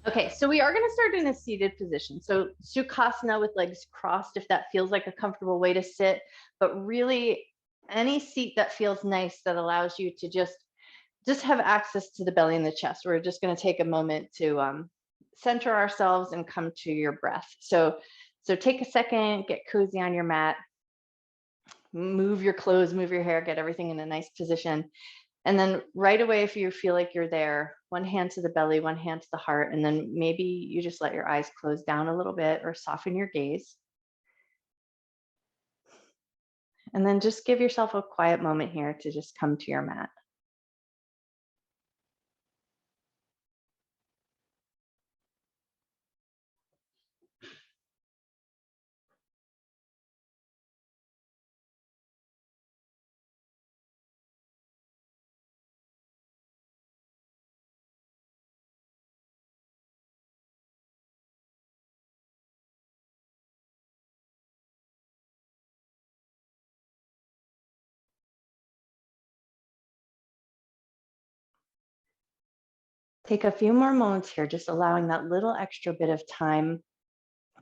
Okay, so we are going to start in a seated position. So Sukhasana with legs crossed, if that feels like a comfortable way to sit, but really any seat that feels nice that allows you to just have access to the belly and the chest. We're just going to take a moment to center ourselves and come to your breath. So take a second, get cozy on your mat, move your clothes, move your hair, get everything in a nice position. And then right away, if you feel like you're there, one hand to the belly, one hand to the heart, and then maybe you just let your eyes close down a little bit or soften your gaze. And then just give yourself a quiet moment here to just come to your mat. Take a few more moments here, just allowing that little extra bit of time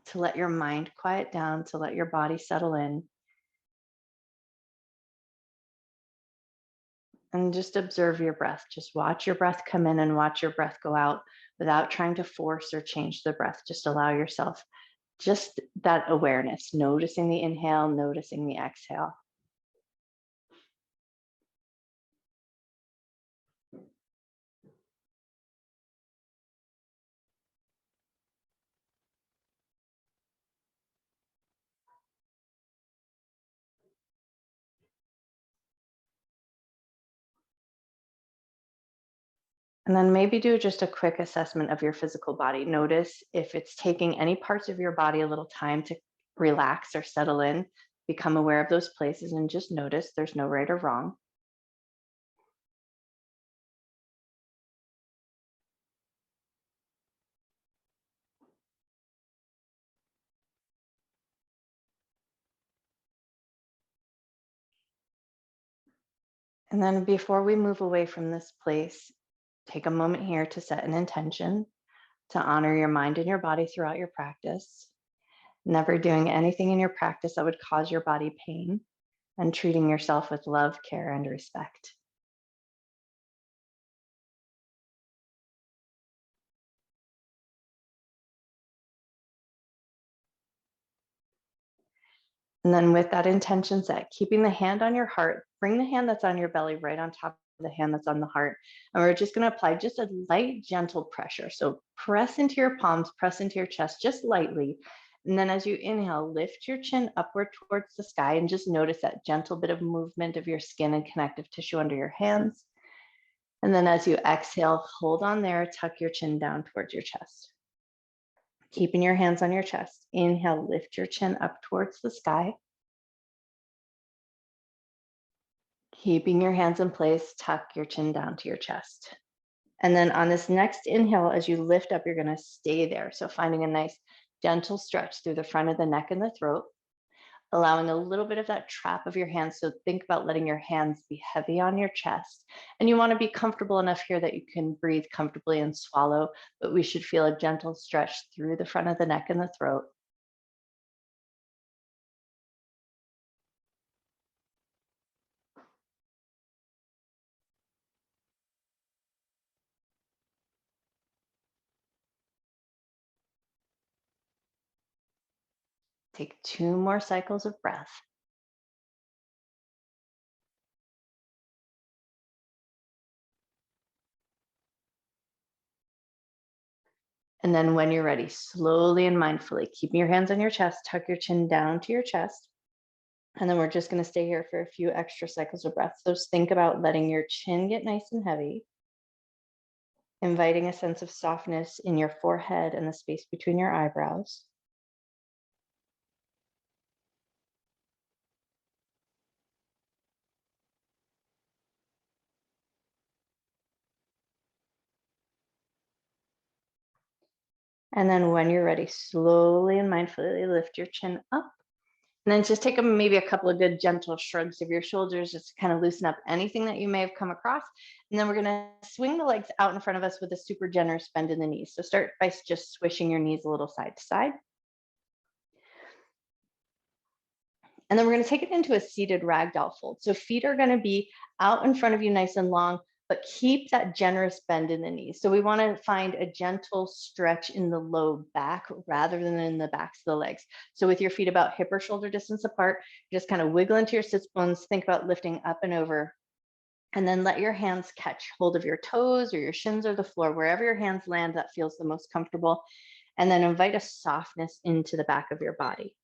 to let your mind quiet down, to let your body settle in, and just observe your breath. Just watch your breath come in and watch your breath go out without trying to force or change the breath. Just allow yourself just that awareness, noticing the inhale, noticing the exhale. And then maybe do just a quick assessment of your physical body. Notice if it's taking any parts of your body a little time to relax or settle in. Become aware of those places and just notice there's no right or wrong. And then before we move away from this place, take a moment here to set an intention to honor your mind and your body throughout your practice, never doing anything in your practice that would cause your body pain, and treating yourself with love, care, and respect. And then with that intention set, keeping the hand on your heart, bring the hand that's on your belly right on top of the hand that's on the heart. And we're just going to apply just a light, gentle pressure. So press into your palms, press into your chest just lightly. And then as you inhale, lift your chin upward towards the sky and just notice that gentle bit of movement of your skin and connective tissue under your hands. And then as you exhale, hold on there, tuck your chin down towards your chest. Keeping your hands on your chest. Inhale, lift your chin up towards the sky. Keeping your hands in place, tuck your chin down to your chest. And then on this next inhale, as you lift up, you're going to stay there. So finding a nice gentle stretch through the front of the neck and the throat, allowing a little bit of that trap of your hands. So think about letting your hands be heavy on your chest. And you want to be comfortable enough here that you can breathe comfortably and swallow, but we should feel a gentle stretch through the front of the neck and the throat. Take 2 more cycles of breath. And then when you're ready, slowly and mindfully, keeping your hands on your chest, tuck your chin down to your chest. And then we're just going to stay here for a few extra cycles of breath. So just think about letting your chin get nice and heavy, inviting a sense of softness in your forehead and the space between your eyebrows. And then when you're ready, slowly and mindfully lift your chin up. And then just take maybe a couple of good gentle shrugs of your shoulders just to kind of loosen up anything that you may have come across. And then we're going to swing the legs out in front of us with a super generous bend in the knees. So start by just swishing your knees a little side to side. And then we're going to take it into a seated ragdoll fold. So feet are going to be out in front of you nice and long, but keep that generous bend in the knees. So we want to find a gentle stretch in the low back rather than in the backs of the legs. So with your feet about hip or shoulder distance apart, just kind of wiggle into your sits bones, think about lifting up and over, and then let your hands catch hold of your toes or your shins or the floor, wherever your hands land that feels the most comfortable. And then invite a softness into the back of your body.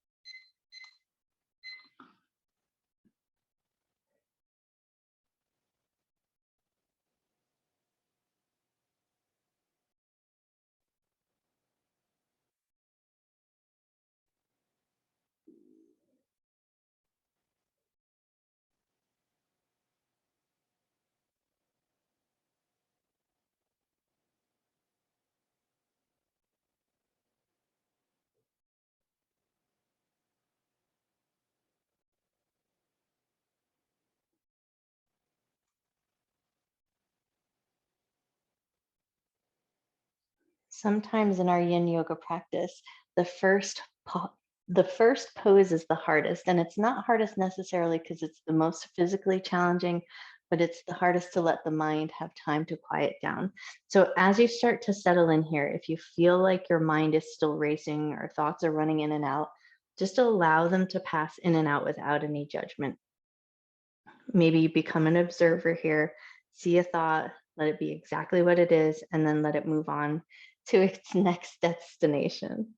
Sometimes in our Yin Yoga practice, the first pose is the hardest, and it's not hardest necessarily because it's the most physically challenging, but it's the hardest to let the mind have time to quiet down. So as you start to settle in here, if you feel like your mind is still racing or thoughts are running in and out, just allow them to pass in and out without any judgment. Maybe you become an observer here, see a thought, let it be exactly what it is, and then let it move on to its next destination.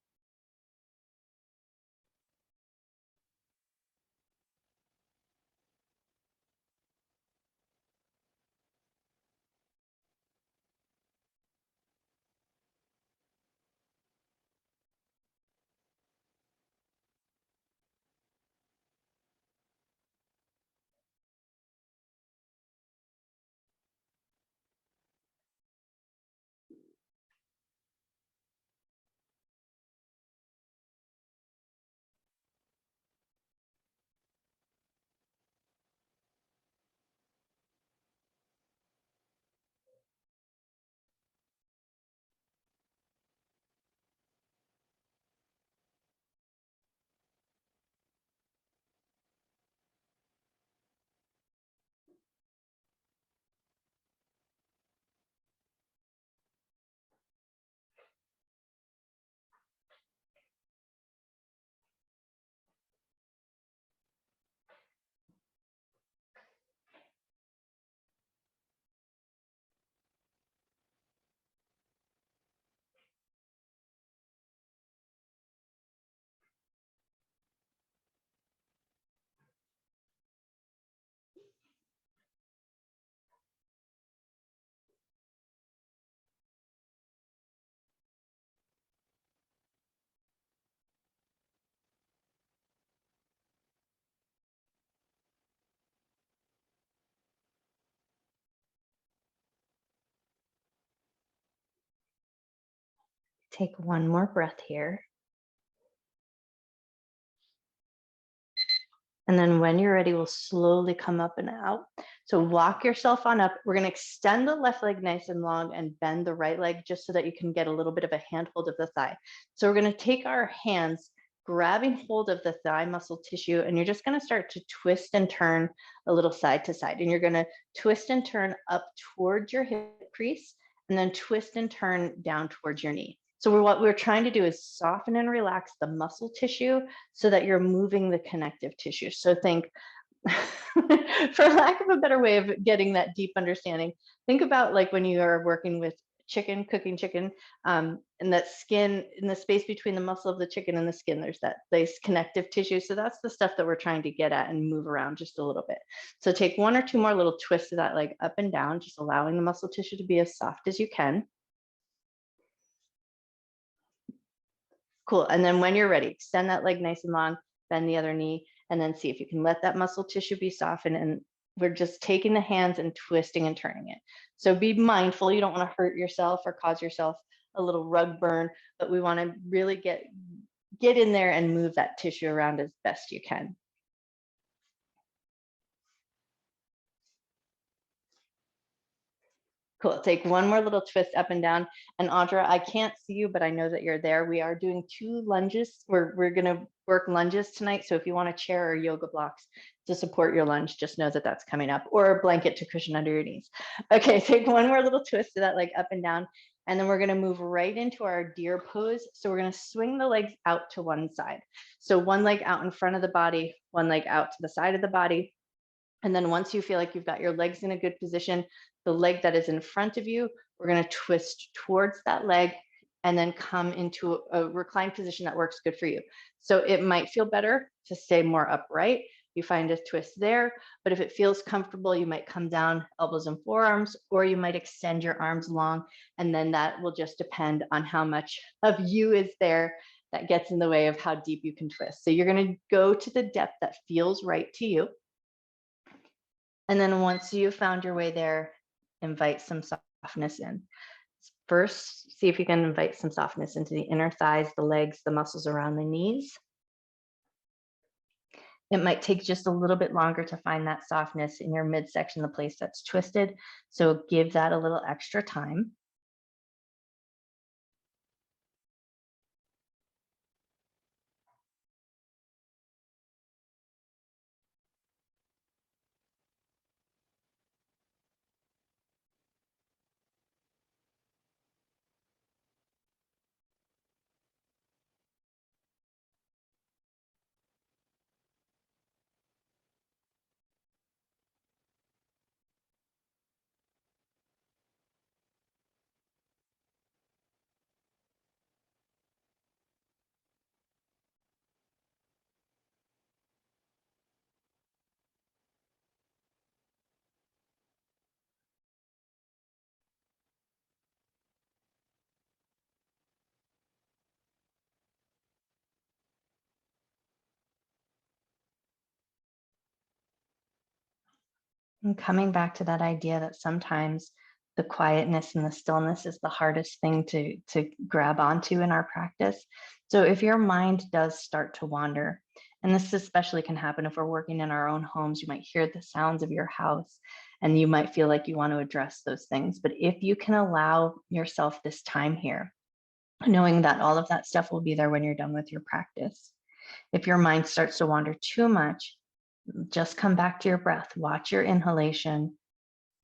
Take one more breath here. And then when you're ready, we'll slowly come up and out. So walk yourself on up. We're going to extend the left leg nice and long and bend the right leg just so that you can get a little bit of a handhold of the thigh. So we're going to take our hands, grabbing hold of the thigh muscle tissue, and you're just going to start to twist and turn a little side to side. And you're going to twist and turn up towards your hip crease, and then twist and turn down towards your knee. So what we're trying to do is soften and relax the muscle tissue so that you're moving the connective tissue. So think, for lack of a better way of getting that deep understanding, think about like when you are working with chicken, cooking chicken, and that skin, in the space between the muscle of the chicken and the skin, there's that nice connective tissue. So that's the stuff that we're trying to get at and move around just a little bit. So take one or two more little twists of that leg up and down, just allowing the muscle tissue to be as soft as you can. Cool. And then when you're ready, extend that leg nice and long, bend the other knee, and then see if you can let that muscle tissue be softened. And we're just taking the hands and twisting and turning it. So be mindful. You don't want to hurt yourself or cause yourself a little rug burn, but we want to really get get in there and move that tissue around as best you can. Cool. Take one more little twist up and down. And Audra, I can't see you, but I know that you're there. We are doing 2 lunges. We're going to work lunges tonight. So if you want a chair or yoga blocks to support your lunge, just know that that's coming up, or a blanket to cushion under your knees. Okay, take one more little twist to that leg up and down. And then we're going to move right into our deer pose. So we're going to swing the legs out to one side. So one leg out in front of the body, one leg out to the side of the body. And then once you feel like you've got your legs in a good position, the leg that is in front of you, we're going to twist towards that leg and then come into a reclined position that works good for you. So it might feel better to stay more upright. You find a twist there, but if it feels comfortable, you might come down elbows and forearms, or you might extend your arms long, and then that will just depend on how much of you is there that gets in the way of how deep you can twist. So you're going to go to the depth that feels right to you. And then once you've found your way there, invite some softness in. First, see if you can invite some softness into the inner thighs, the legs, the muscles around the knees. It might take just a little bit longer to find that softness in your midsection, the place that's twisted. So give that a little extra time. And coming back to that idea that sometimes the quietness and the stillness is the hardest thing to grab onto in our practice. So if your mind does start to wander, and this especially can happen if we're working in our own homes, you might hear the sounds of your house and you might feel like you want to address those things. But if you can allow yourself this time here, knowing that all of that stuff will be there when you're done with your practice. If your mind starts to wander too much, just come back to your breath. Watch your inhalation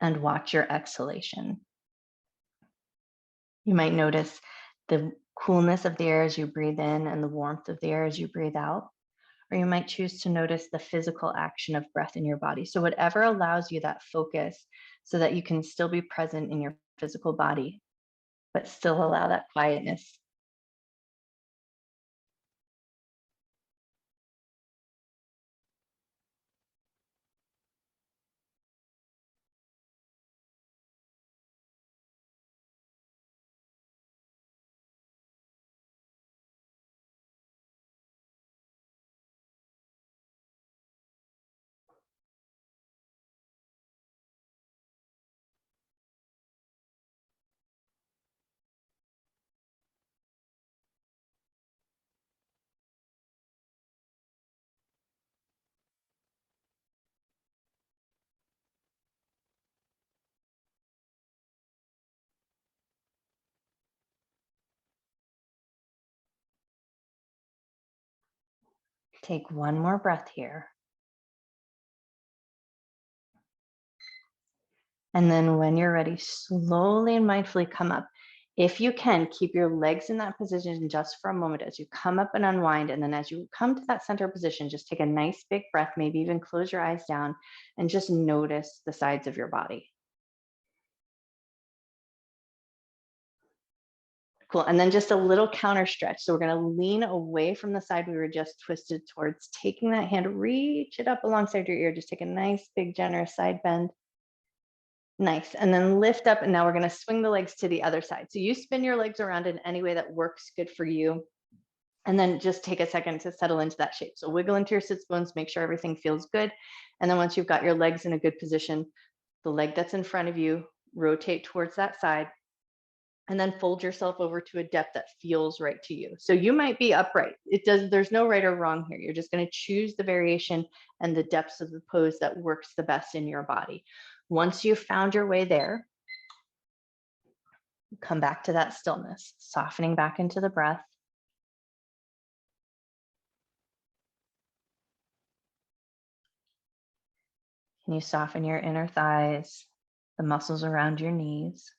and watch your exhalation. You might notice the coolness of the air as you breathe in and the warmth of the air as you breathe out. Or you might choose to notice the physical action of breath in your body. So whatever allows you that focus so that you can still be present in your physical body, but still allow that quietness. Take one more breath here. And then when you're ready, slowly and mindfully come up. If you can, keep your legs in that position just for a moment as you come up and unwind. And then as you come to that center position, just take a nice big breath, maybe even close your eyes down and just notice the sides of your body. Cool. And then just a little counter stretch. So we're going to lean away from the side we were just twisted towards, taking that hand, reach it up alongside your ear. Just take a nice, big, generous side bend. Nice. And then lift up. And now we're going to swing the legs to the other side. So you spin your legs around in any way that works good for you. And then just take a second to settle into that shape. So wiggle into your sits bones, make sure everything feels good. And then once you've got your legs in a good position, the leg that's in front of you, rotate towards that side. and then fold yourself over to a depth that feels right to you. So you might be upright. There's no right or wrong here. You're just going to choose the variation and the depths of the pose that works the best in your body. Once you've found your way there, come back to that stillness, softening back into the breath. Can you soften your inner thighs, the muscles around your knees?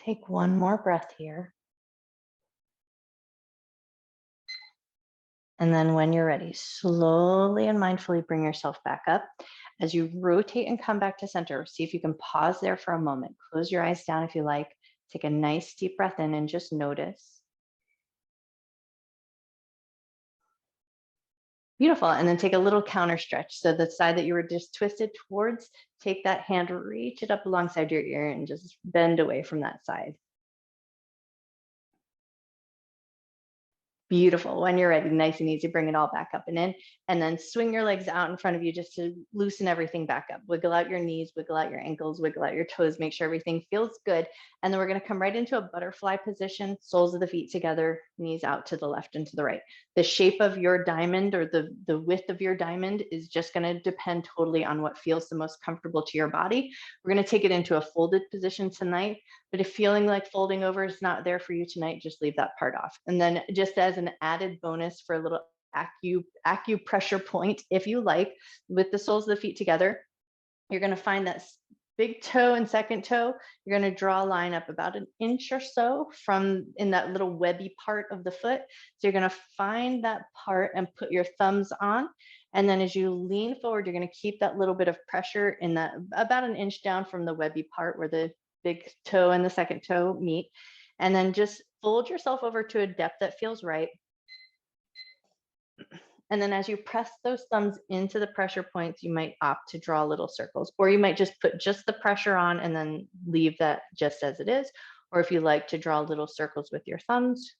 Take one more breath here. And then when you're ready, slowly and mindfully bring yourself back up. As you rotate and come back to center, see if you can pause there for a moment. Close your eyes down if you like. Take a nice deep breath in and just notice. Beautiful. And then take a little counter stretch. So the side that you were just twisted towards, take that hand, reach it up alongside your ear and just bend away from that side. Beautiful. When you're ready, nice and easy, bring it all back up and in, and then swing your legs out in front of you just to loosen everything back up. Wiggle out your knees, wiggle out your ankles, wiggle out your toes, make sure everything feels good. And then we're going to come right into a butterfly position, soles of the feet together, knees out to the left and to the right. The shape of your diamond or the width of your diamond is just going to depend totally on what feels the most comfortable to your body. We're going to take it into a folded position tonight. But if feeling like folding over is not there for you tonight, just leave that part off. And then just as an added bonus for a little acupressure point, if you like, with the soles of the feet together, you're going to find that big toe and second toe. You're going to draw a line up about an inch or so from in that little webby part of the foot. So you're going to find that part and put your thumbs on. And then as you lean forward, you're going to keep that little bit of pressure in that about an inch down from the webby part where the big toe and the second toe meet. And then just fold yourself over to a depth that feels right. And then as you press those thumbs into the pressure points, you might opt to draw little circles, or you might just put just the pressure on and then leave that just as it is. Or if you like to draw little circles with your thumbs.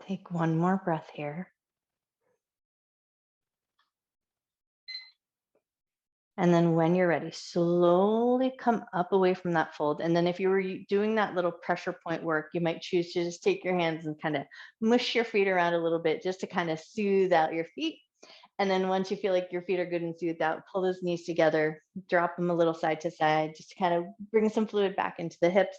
Take one more breath here. And then when you're ready, slowly come up away from that fold. And then if you were doing that little pressure point work, you might choose to just take your hands and kind of mush your feet around a little bit just to kind of soothe out your feet. And then once you feel like your feet are good and soothed out, pull those knees together, drop them a little side to side, just to kind of bring some fluid back into the hips.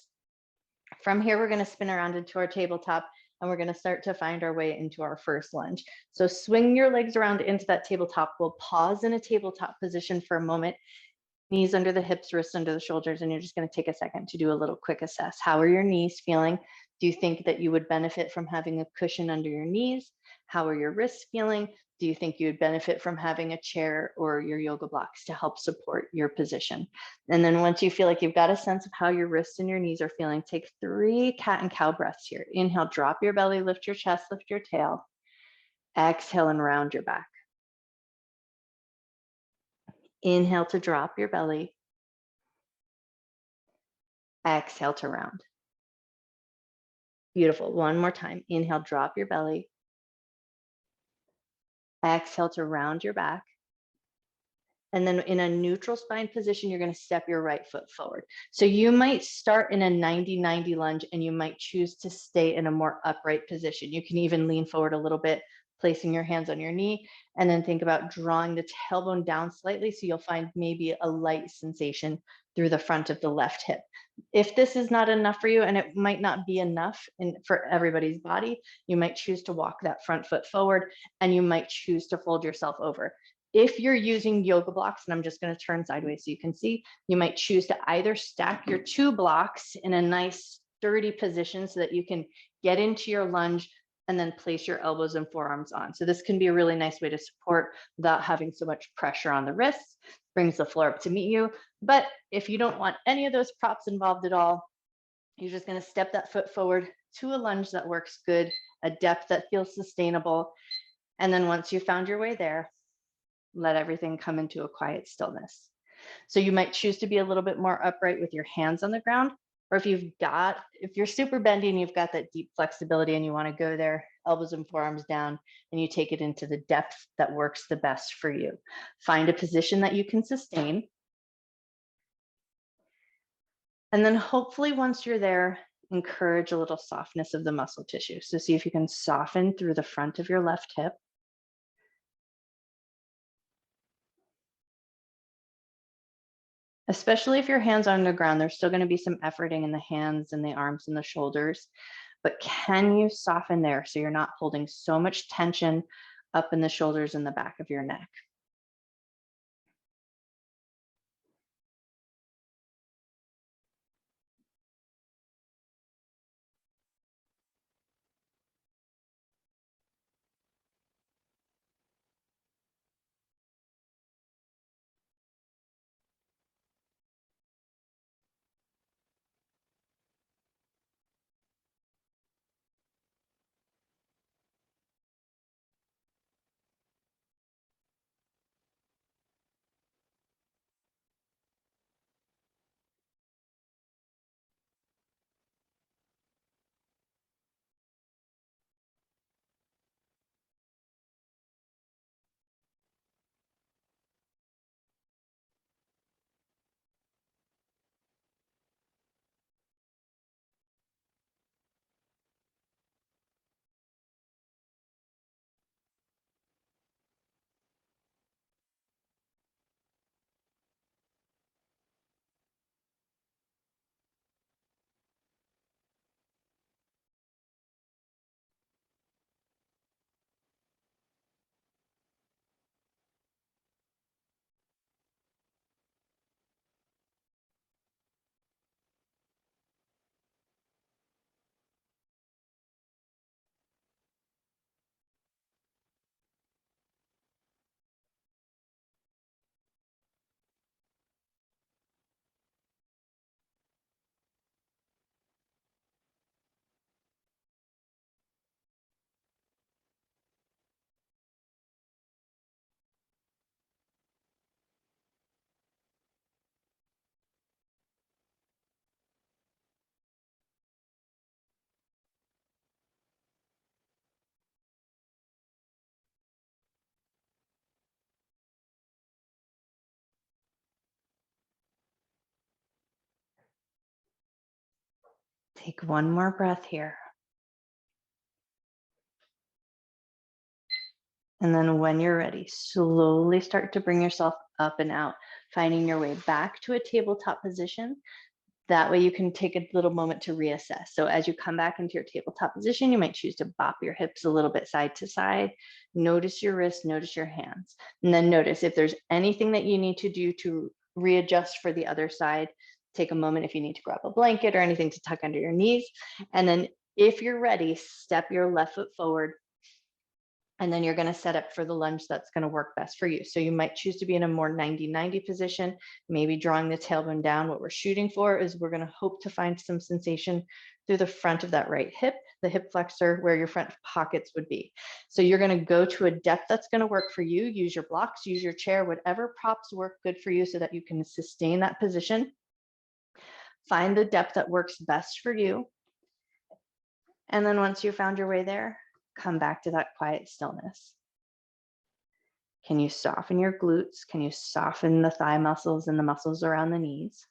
From here, we're going to spin around into our tabletop, and we're going to start to find our way into our first lunge. So swing your legs around into that tabletop. We'll pause in a tabletop position for a moment, knees under the hips, wrists under the shoulders, and you're just going to take a second to do a little quick assess. How are your knees feeling? Do you think that you would benefit from having a cushion under your knees? How are your wrists feeling? Do you think you would benefit from having a chair or your yoga blocks to help support your position? And then once you feel like you've got a sense of how your wrists and your knees are feeling, take 3 cat and cow breaths here. Inhale, drop your belly, lift your chest, lift your tail. Exhale and round your back. Inhale to drop your belly. Exhale to round. Beautiful. One more time. Inhale, drop your belly. Exhale to round your back. And then in a neutral spine position, you're going to step your right foot forward. So you might start in a 90-90 lunge and you might choose to stay in a more upright position. You can even lean forward a little bit, placing your hands on your knee, and then think about drawing the tailbone down slightly so you'll find maybe a light sensation through the front of the left hip. If this is not enough for you, and it might not be enough for everybody's body, you might choose to walk that front foot forward, and you might choose to fold yourself over. If you're using yoga blocks, and I'm just going to turn sideways so you can see, you might choose to either stack your 2 blocks in a nice sturdy position so that you can get into your lunge and then place your elbows and forearms on. So this can be a really nice way to support without having so much pressure on the wrists, brings the floor up to meet you. But if you don't want any of those props involved at all, you're just going to step that foot forward to a lunge that works good, a depth that feels sustainable. And then once you found your way there, let everything come into a quiet stillness. So you might choose to be a little bit more upright with your hands on the ground, or if you're super bendy and you've got that deep flexibility and you want to go there, elbows and forearms down, and you take it into the depth that works the best for you. Find a position that you can sustain. And then hopefully once you're there, encourage a little softness of the muscle tissue. So see if you can soften through the front of your left hip. Especially if your hands are on the ground, there's still going to be some efforting in the hands and the arms and the shoulders, but can you soften there so you're not holding so much tension up in the shoulders and the back of your neck? Take one more breath here. And then when you're ready, slowly start to bring yourself up and out, finding your way back to a tabletop position. That way you can take a little moment to reassess. So as you come back into your tabletop position, you might choose to bop your hips a little bit side to side. Notice your wrists, notice your hands. And then notice if there's anything that you need to do to readjust for the other side. Take a moment if you need to grab a blanket or anything to tuck under your knees. And then if you're ready, step your left foot forward. And then you're going to set up for the lunge that's going to work best for you. So you might choose to be in a more 90-90 position, maybe drawing the tailbone down. What we're shooting for is we're going to hope to find some sensation through the front of that right hip, the hip flexor, where your front pockets would be. So you're going to go to a depth that's going to work for you. Use your blocks, use your chair, whatever props work good for you so that you can sustain that position. Find the depth that works best for you. And then once you found your way there, come back to that quiet stillness. Can you soften your glutes? Can you soften the thigh muscles and the muscles around the knees?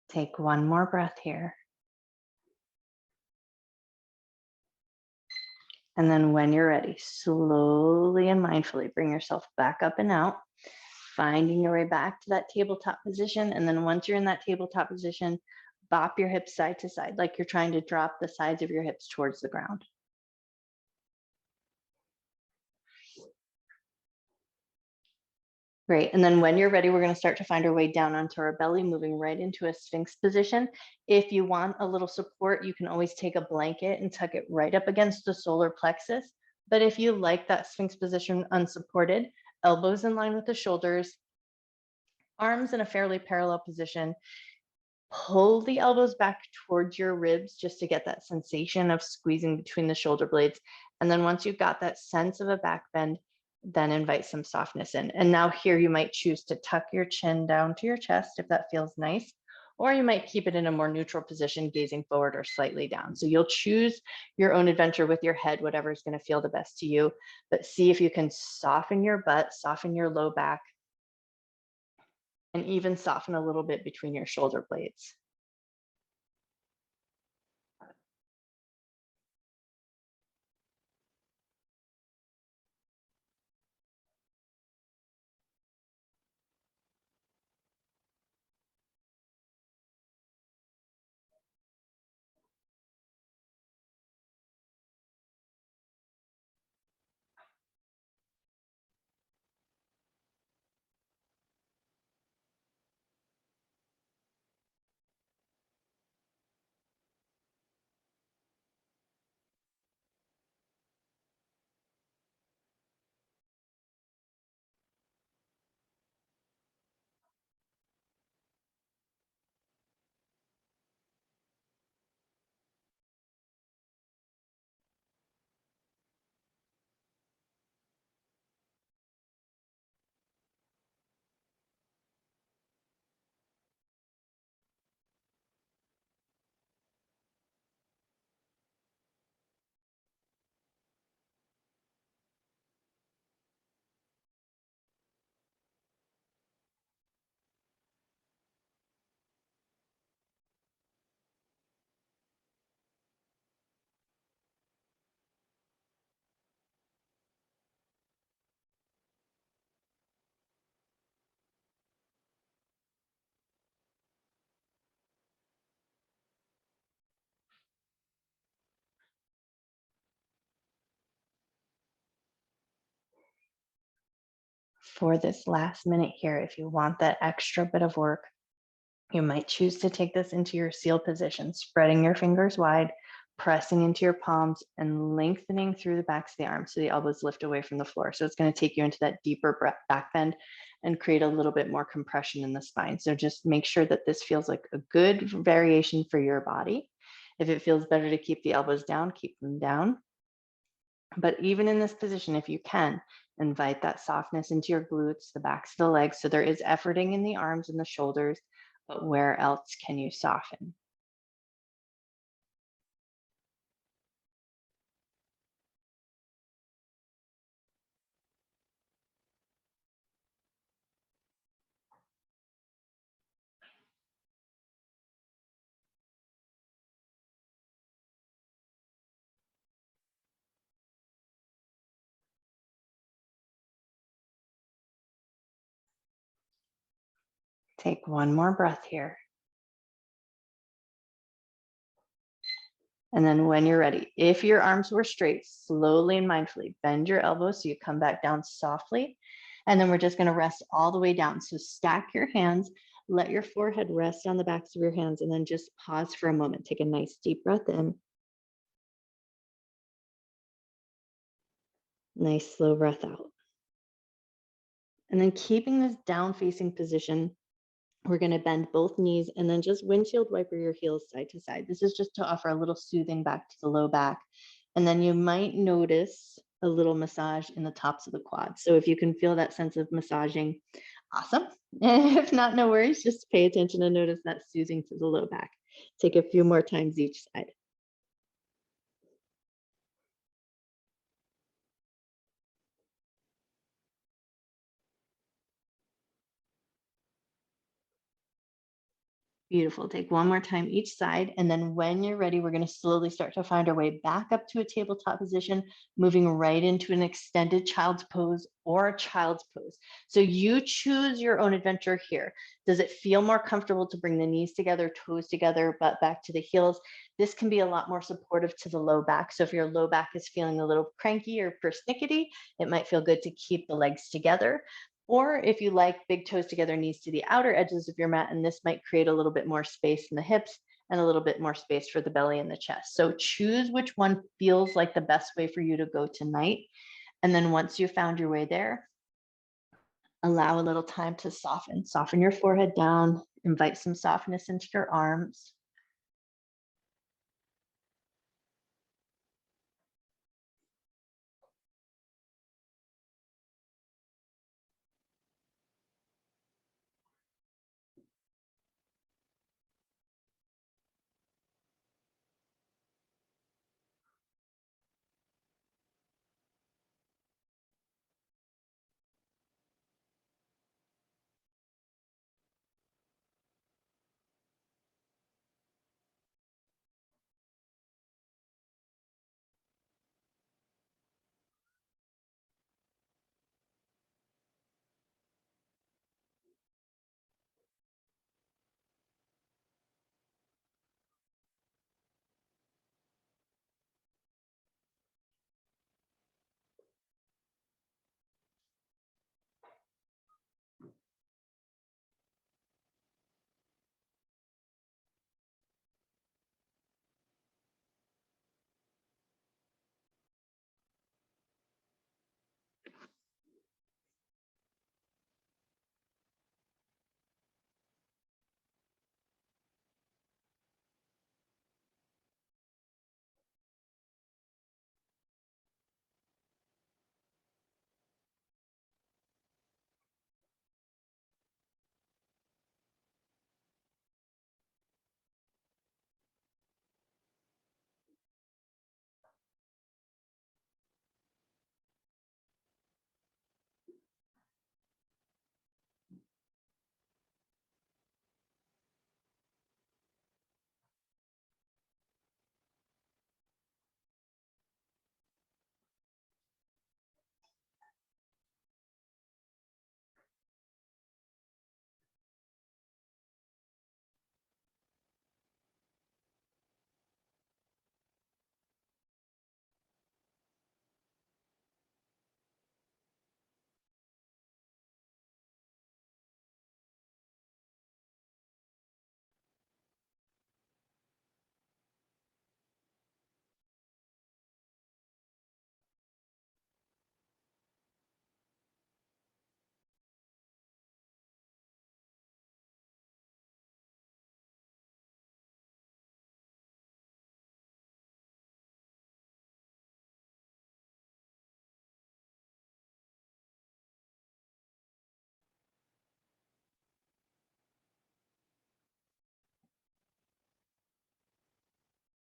Take one more breath here. And then when you're ready, slowly and mindfully bring yourself back up and out, finding your way back to that tabletop position. And then once you're in that tabletop position, bop your hips side to side, like you're trying to drop the sides of your hips towards the ground. Great. And then when you're ready, we're going to start to find our way down onto our belly, moving right into a Sphinx position. If you want a little support, you can always take a blanket and tuck it right up against the solar plexus. But if you like that Sphinx position unsupported, elbows in line with the shoulders, arms in a fairly parallel position, pull the elbows back towards your ribs just to get that sensation of squeezing between the shoulder blades. And then once you've got that sense of a back bend, then invite some softness in. And now here you might choose to tuck your chin down to your chest if that feels nice, or you might keep it in a more neutral position, gazing forward or slightly down. So you'll choose your own adventure with your head, whatever is going to feel the best to you, but see if you can soften your butt, soften your low back, and even soften a little bit between your shoulder blades. For this last minute here, if you want that extra bit of work, you might choose to take this into your seal position, spreading your fingers wide, pressing into your palms, and lengthening through the backs of the arms so the elbows lift away from the floor. So it's going to take you into that deeper back bend and create a little bit more compression in the spine. So just make sure that this feels like a good variation for your body. If it feels better to keep the elbows down, keep them down. But even in this position, if you can, invite that softness into your glutes, the backs of the legs. So there is efforting in the arms and the shoulders, but where else can you soften? Take one more breath here. And then when you're ready, if your arms were straight, slowly and mindfully bend your elbows so you come back down softly. And then we're just going to rest all the way down. So stack your hands, let your forehead rest on the backs of your hands, and then just pause for a moment. Take a nice deep breath in. Nice slow breath out. And then keeping this down facing position, we're going to bend both knees and then just windshield wiper your heels side to side. This is just to offer a little soothing back to the low back. And then you might notice a little massage in the tops of the quads. So if you can feel that sense of massaging, awesome. And if not, no worries, just pay attention and notice that soothing to the low back. Take a few more times each side. Beautiful. Take one more time each side. And then when you're ready, we're going to slowly start to find our way back up to a tabletop position, moving right into an extended child's pose or a child's pose. So you choose your own adventure here. Does it feel more comfortable to bring the knees together, toes together, butt back to the heels? This can be a lot more supportive to the low back. So if your low back is feeling a little cranky or persnickety, it might feel good to keep the legs together. Or if you like big toes together, knees to the outer edges of your mat, and this might create a little bit more space in the hips and a little bit more space for the belly and the chest. So choose which one feels like the best way for you to go tonight. And then once you found your way there, allow a little time to soften. Soften your forehead down, invite some softness into your arms.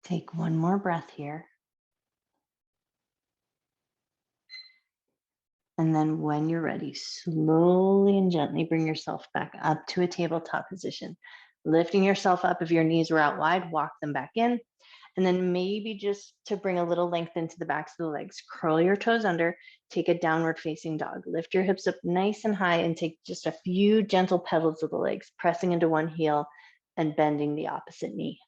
Take one more breath here. And then when you're ready, slowly and gently bring yourself back up to a tabletop position. Lifting yourself up. If your knees were out wide, walk them back in. And then maybe just to bring a little length into the backs of the legs, curl your toes under, take a downward facing dog. Lift your hips up nice and high and take just a few gentle pedals of the legs, pressing into one heel and bending the opposite knee.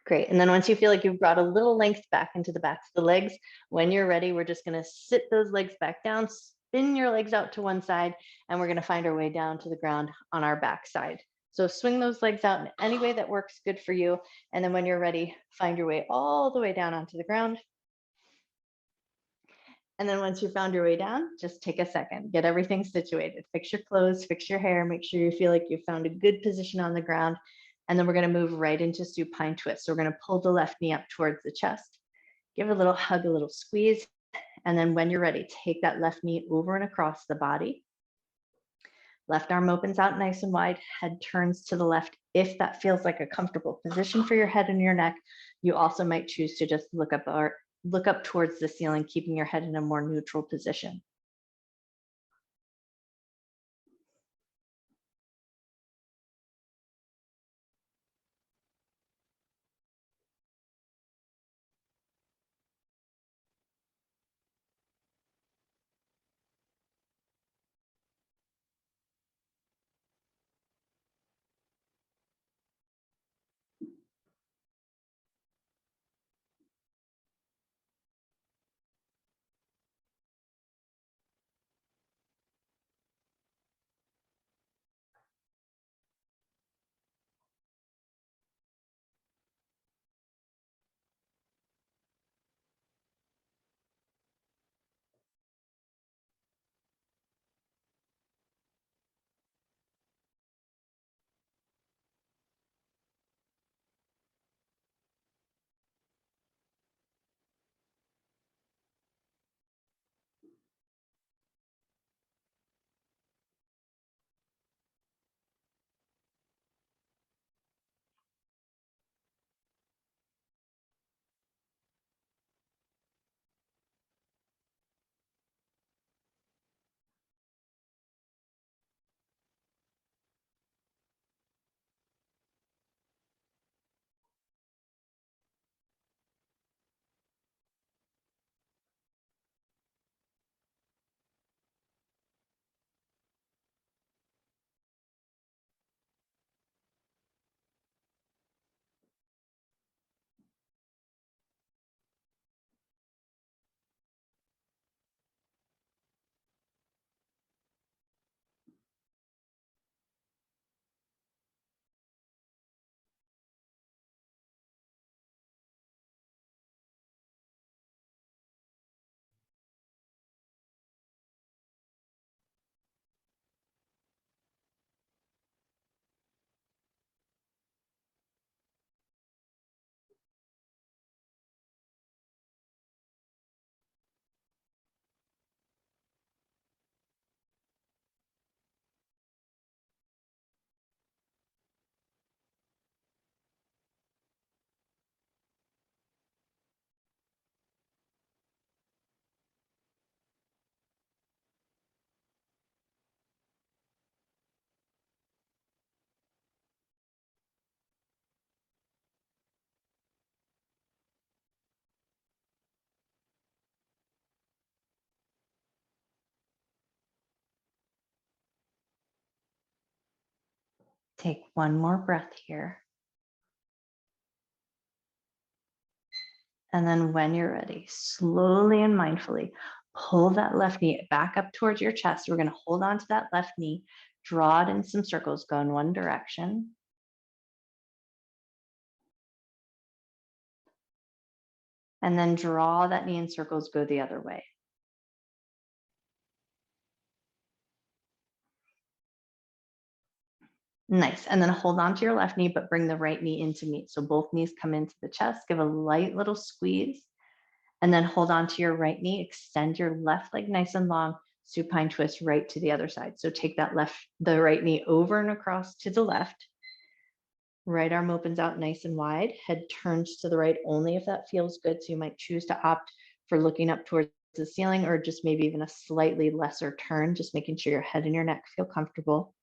Great. And then once you feel like you've brought a little length back into the backs of the legs, when you're ready, we're just going to sit those legs back down, spin your legs out to one side, and we're going to find our way down to the ground on our back side. So swing those legs out in any way that works good for you. And then when you're ready, find your way all the way down onto the ground. And then once you've found your way down, just take a second, get everything situated, fix your clothes, fix your hair, make sure you feel like you've found a good position on the ground. And then we're going to move right into supine twist. So we're going to pull the left knee up towards the chest, give a little hug, a little squeeze. And then when you're ready, take that left knee over and across the body. Left arm opens out nice and wide, head turns to the left. If that feels like a comfortable position for your head and your neck, you also might choose to just look up towards the ceiling, keeping your head in a more neutral position. Take one more breath here. And then when you're ready, slowly and mindfully, pull that left knee back up towards your chest. We're going to hold on to that left knee, draw it in some circles, go in one direction. And then draw that knee in circles, go the other way. Nice. And then hold on to your left knee, but bring the right knee into meet. So both knees come into the chest, give a light little squeeze, and then hold on to your right knee, extend your left leg nice and long, supine twist right to the other side. So take the right knee over and across to the left, Right arm opens out nice and wide. Head turns to the right only if that feels good. So you might choose to opt for looking up towards the ceiling or just maybe even a slightly lesser turn, just making sure your head and your neck feel comfortable.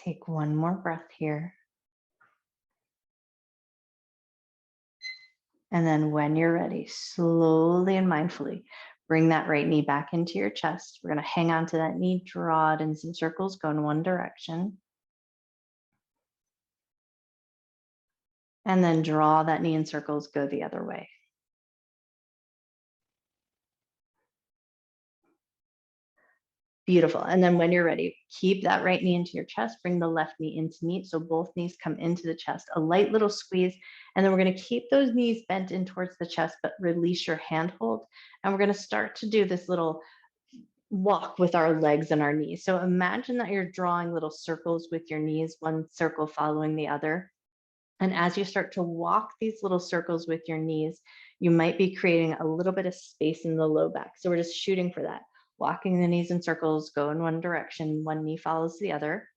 Take one more breath here. And then when you're ready, slowly and mindfully, bring that right knee back into your chest. We're going to hang on to that knee, draw it in some circles, go in one direction. And then draw that knee in circles, go the other way. Beautiful. And then when you're ready, keep that right knee into your chest, bring the left knee into meet. So both knees come into the chest, a light little squeeze. And then we're going to keep those knees bent in towards the chest, but release your hand hold. And we're going to start to do this little walk with our legs and our knees. So imagine that you're drawing little circles with your knees, one circle following the other. And as you start to walk these little circles with your knees, you might be creating a little bit of space in the low back. So we're just shooting for that. Walking the knees in circles, go in one direction, one knee follows the other.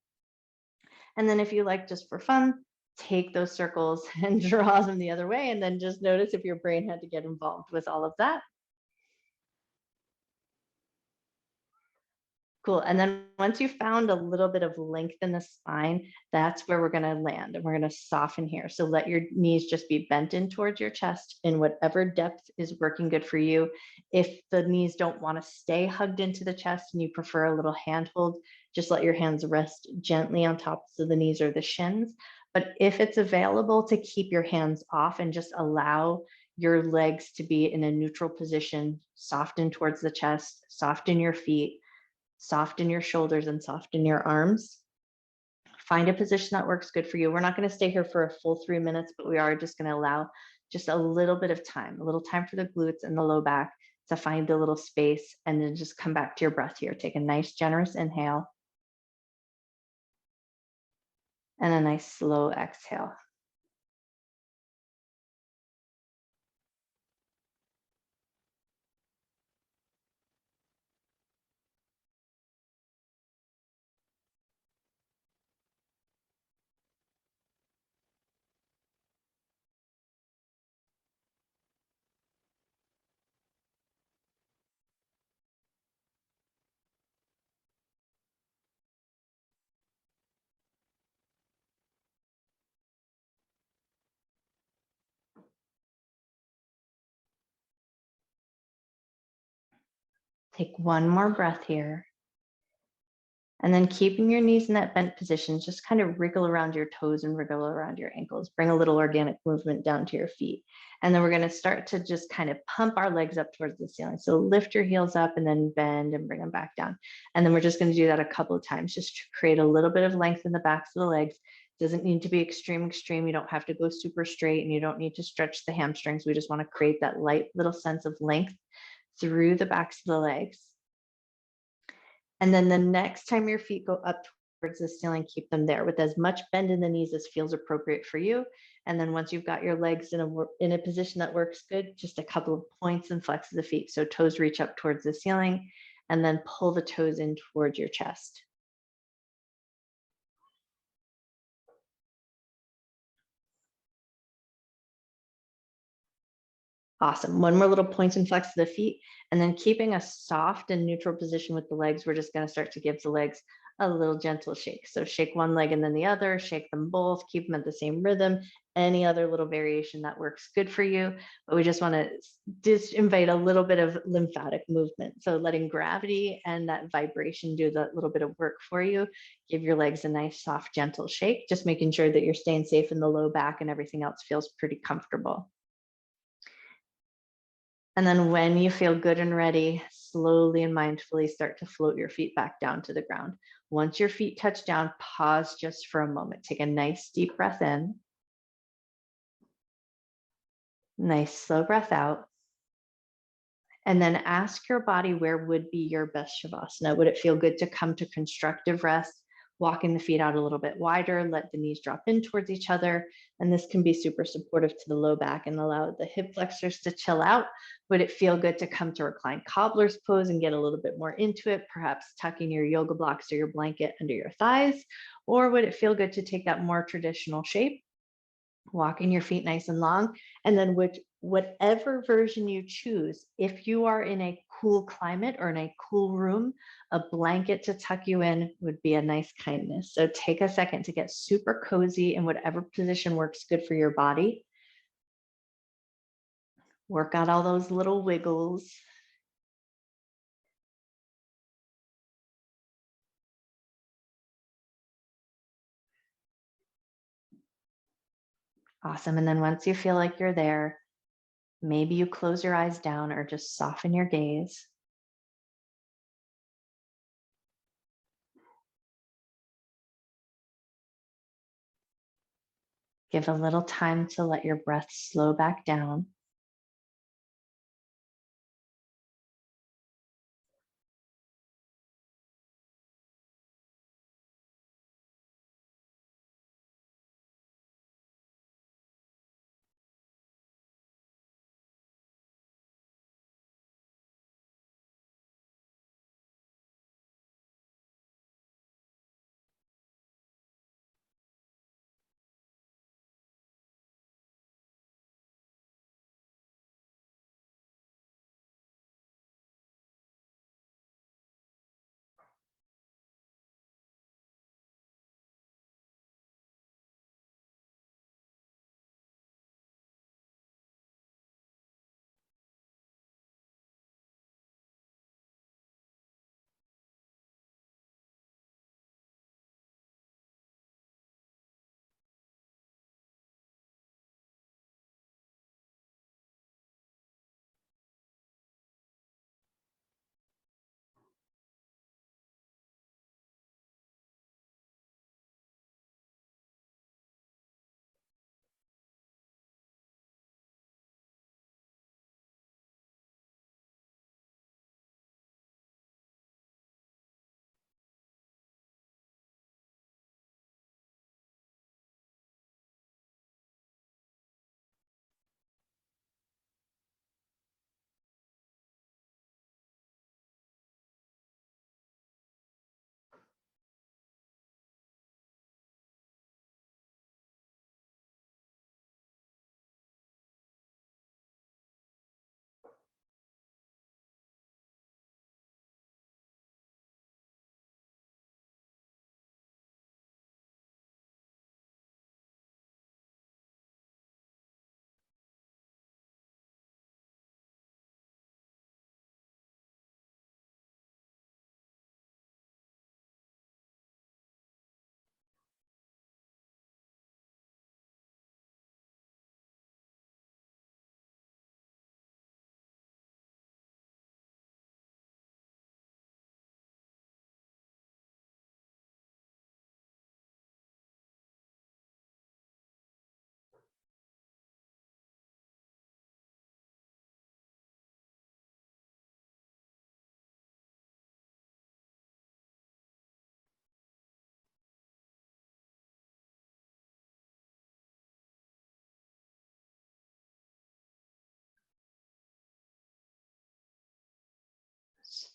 And then if you like, just for fun, take those circles and draw them the other way. And then just notice if your brain had to get involved with all of that. Cool. And then once you've found a little bit of length in the spine, that's where we're going to land and we're going to soften here. So let your knees just be bent in towards your chest in whatever depth is working good for you. If the knees don't want to stay hugged into the chest and you prefer a little handhold, just let your hands rest gently on top of the knees or the shins. But if it's available to keep your hands off and just allow your legs to be in a neutral position, soften towards the chest, soften your feet, soften your shoulders and soften your arms. Find a position that works good for you. We're not going to stay here for a full 3 minutes, but we are just going to allow just a little bit of time, a little time for the glutes and the low back to find a little space, and then just come back to your breath here. Take a nice generous inhale and a nice slow exhale. Take one more breath here. And then keeping your knees in that bent position, just kind of wriggle around your toes and wriggle around your ankles. Bring a little organic movement down to your feet. And then we're going to start to just kind of pump our legs up towards the ceiling. So lift your heels up and then bend and bring them back down. And then we're just going to do that a couple of times, just to create a little bit of length in the backs of the legs. It doesn't need to be extreme. You don't have to go super straight and you don't need to stretch the hamstrings. We just want to create that light little sense of length through the backs of the legs. And then the next time your feet go up towards the ceiling, keep them there with as much bend in the knees as feels appropriate for you. And then once you've got your legs in a position that works good, just a couple of points and flex of the feet. So toes reach up towards the ceiling and then pull the toes in towards your chest. Awesome. One more little point and flex of the feet, and then keeping a soft and neutral position with the legs, we're just going to start to give the legs a little gentle shake. So shake one leg and then the other, shake them both, keep them at the same rhythm, any other little variation that works good for you. But we just want to just invite a little bit of lymphatic movement. So letting gravity and that vibration do that little bit of work for you. Give your legs a nice, soft, gentle shake, just making sure that you're staying safe in the low back and everything else feels pretty comfortable. And then when you feel good and ready, slowly and mindfully start to float your feet back down to the ground. Once your feet touch down, pause just for a moment. Take a nice deep breath in. Nice slow breath out. And then ask your body where would be your best Shavasana. Would it feel good to come to constructive rest, walking the feet out a little bit wider, let the knees drop in towards each other. And this can be super supportive to the low back and allow the hip flexors to chill out. Would it feel good to come to recline cobbler's pose and get a little bit more into it, perhaps tucking your yoga blocks or your blanket under your thighs? Or would it feel good to take that more traditional shape, walking your feet nice and long, and then whatever version you choose, if you are in a cool climate or in a cool room, a blanket to tuck you in would be a nice kindness. So take a second to get super cozy in whatever position works good for your body. Work out all those little wiggles. Awesome. And then once you feel like you're there, maybe you close your eyes down or just soften your gaze. Give a little time to let your breath slow back down.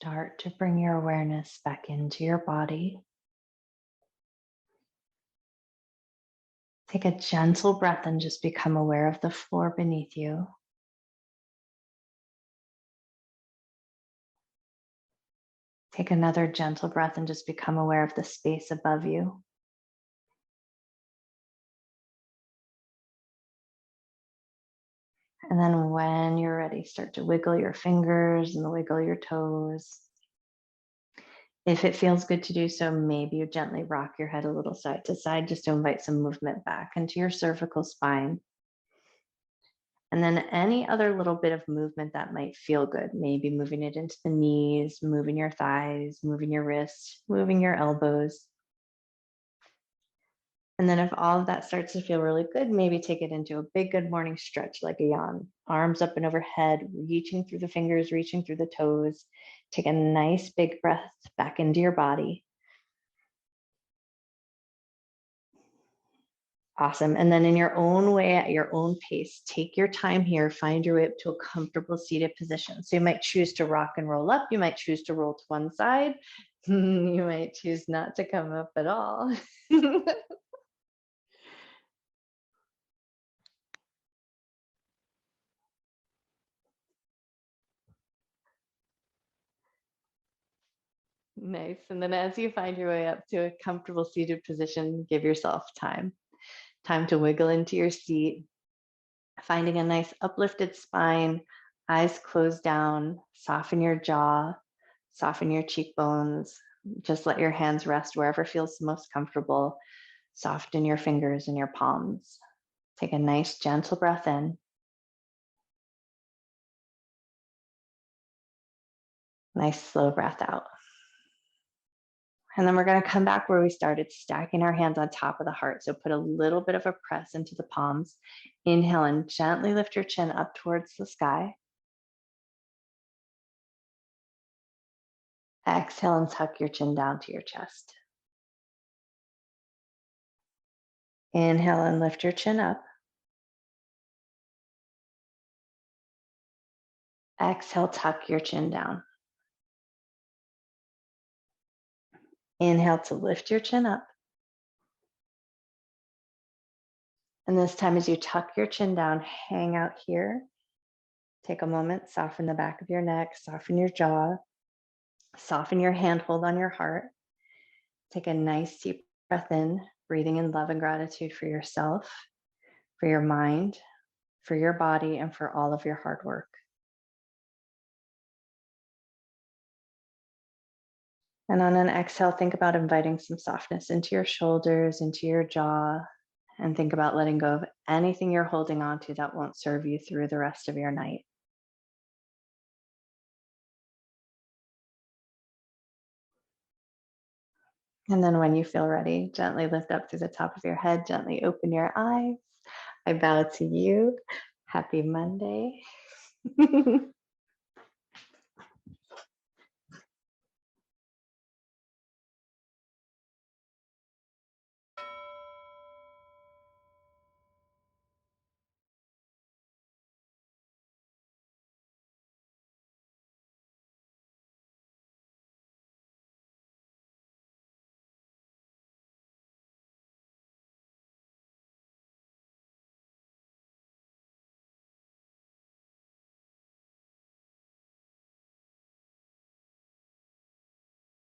Start to bring your awareness back into your body. Take a gentle breath and just become aware of the floor beneath you. Take another gentle breath and just become aware of the space above you. And then when you're ready, start to wiggle your fingers and wiggle your toes. If it feels good to do so, maybe you gently rock your head a little side to side just to invite some movement back into your cervical spine. And then any other little bit of movement that might feel good, maybe moving it into the knees, moving your thighs, moving your wrists, moving your elbows. And then if all of that starts to feel really good, maybe take it into a big good morning stretch like a yawn. Arms up and overhead, reaching through the fingers, reaching through the toes. Take a nice big breath back into your body. Awesome. And then in your own way, at your own pace, take your time here, find your way up to a comfortable seated position. So you might choose to rock and roll up. You might choose to roll to one side. You might choose not to come up at all. Nice. And then as you find your way up to a comfortable seated position, give yourself time. Time to wiggle into your seat, finding a nice uplifted spine, eyes closed down, soften your jaw, soften your cheekbones. Just let your hands rest wherever feels most comfortable. Soften your fingers and your palms. Take a nice gentle breath in. Nice slow breath out. And then we're going to come back where we started, stacking our hands on top of the heart. So put a little bit of a press into the palms. Inhale and gently lift your chin up towards the sky. Exhale and tuck your chin down to your chest. Inhale and lift your chin up. Exhale, tuck your chin down. Inhale to lift your chin up. And this time as you tuck your chin down, hang out here. Take a moment, soften the back of your neck, soften your jaw, soften your handhold on your heart. Take a nice deep breath in, breathing in love and gratitude for yourself, for your mind, for your body, and for all of your hard work. And on an exhale, think about inviting some softness into your shoulders, into your jaw, and think about letting go of anything you're holding on to that won't serve you through the rest of your night. And then when you feel ready, gently lift up through the top of your head, gently open your eyes. I bow to you. Happy Monday.